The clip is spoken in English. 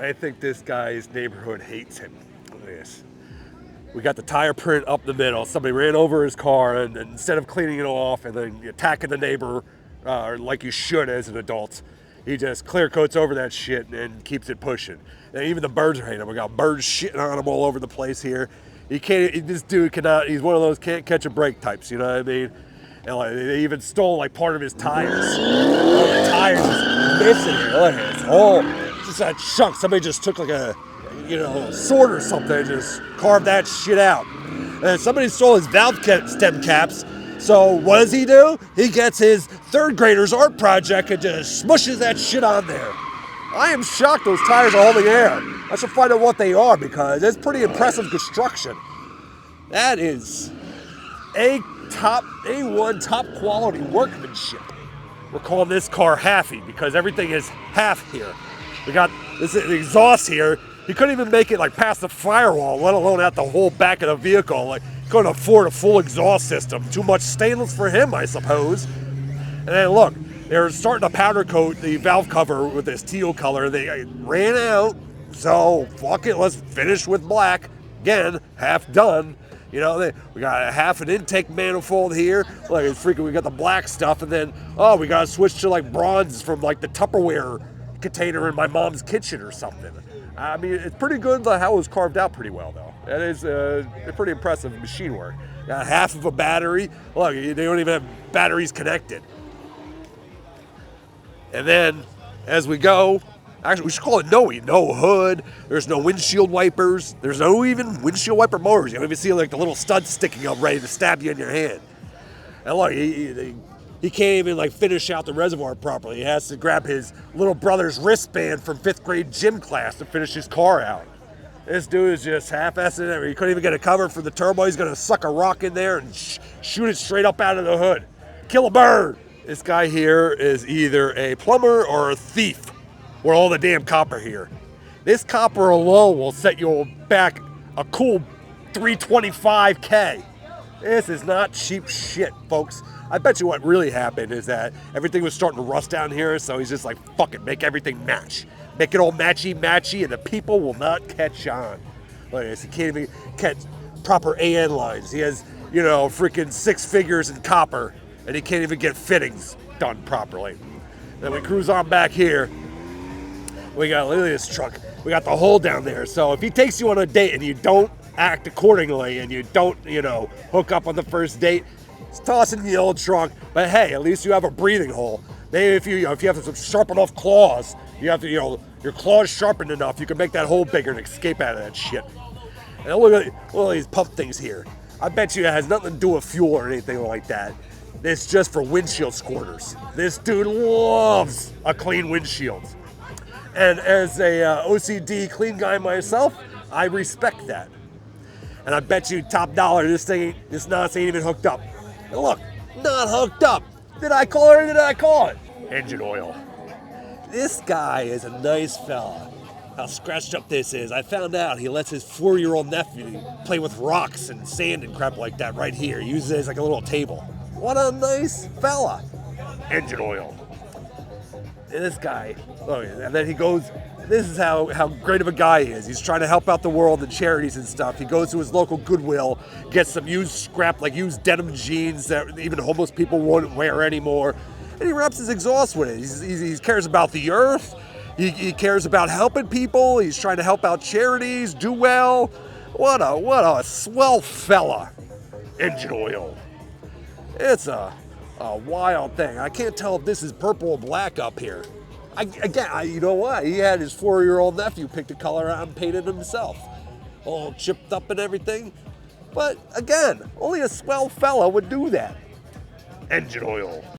I think this guy's neighborhood hates him. Look at this. We got the tire print up the middle. Somebody ran over his car, and instead of cleaning it off and then attacking the neighbor like you should as an adult, he just clear coats over that shit and keeps it pushing. And even the birds are hating him. We got birds shitting on him all over the place here. He can't. This dude cannot. He's one of those can't catch a break types. You know what I mean? And like, they even stole like part of his tires. The tires is missing here. Look at this. Oh, just that chunk. Somebody just took like a sword or something and just carved that shit out. And somebody stole his valve stem caps. So what does he do? He gets his third grader's art project and just smushes that shit on there. I am shocked those tires are holding air. I should find out what they are because it's pretty impressive construction. That is A1 top quality workmanship. We're calling this car halfy because everything is half here. We got this exhaust here. He couldn't even make it like past the firewall, let alone out the whole back of the vehicle. Like, couldn't afford a full exhaust system. Too much stainless for him, I suppose. And then look, they're starting to powder coat the valve cover with this teal color. They ran out, so fuck it, let's finish with black. Again, half done. You know, we got half an intake manifold here. Like, it's freaking, we got the black stuff, and then, oh, we got to switch to like bronze from like the Tupperware container in my mom's kitchen or something. I mean, it's pretty good how it was carved out pretty well, though. That is pretty impressive machine work. Got half of a battery. Look, they don't even have batteries connected. And then, as we go, actually, we should call it no hood. There's no windshield wipers. There's no even windshield wiper motors. You don't even see like the little studs sticking up ready to stab you in your hand. And look, he can't even like finish out the reservoir properly. He has to grab his little brother's wristband from 5th grade gym class to finish his car out. This dude is just half-assing it. He couldn't even get a cover for the turbo. He's gonna suck a rock in there and shoot it straight up out of the hood. Kill a bird. This guy here is either a plumber or a thief. We're all the damn copper here. This copper alone will set you back a cool $325K. This is not cheap shit, folks. I bet you what really happened is that everything was starting to rust down here, so he's just like, fuck it, make everything match. Make it all matchy-matchy, and the people will not catch on. Look at this, he can't even catch proper AN lines. He has, freaking 6 figures in copper, and he can't even get fittings done properly. Then we cruise on back here. We got, look at this truck. We got the hole down there, so if he takes you on a date and you don't act accordingly and you don't, hook up on the first date, it's tossing the old trunk. But hey, at least you have a breathing hole. Maybe if you have some sharp enough claws, you have to, your claws sharpened enough, you can make that hole bigger and escape out of that shit. And look at these pump things here. I bet you it has nothing to do with fuel or anything like that. It's just for windshield squirters. This dude loves a clean windshield. And as a OCD clean guy myself, I respect that. And I bet you top dollar this nonsense ain't even hooked up. And look, not hooked up. Did I call it or did I call it? Engine oil. This guy is a nice fella. How scratched up this is. I found out he lets his 4-year-old nephew play with rocks and sand and crap like that right here. He uses it as like a little table. What a nice fella. Engine oil. And this guy, oh, and then he goes, this is how great of a guy he is. He's trying to help out the world and charities and stuff. He goes to his local Goodwill, gets some used scrap, like used denim jeans that even homeless people wouldn't wear anymore, and he wraps his exhaust with it. He cares about the earth. He cares about helping people. He's trying to help out charities, do well. What a swell fella. Engine oil. It's a wild thing. I can't tell if this is purple or black up here. You know what? He had his 4-year-old nephew pick the color out and paint it himself. All chipped up and everything. But again, only a swell fella would do that. Engine oil.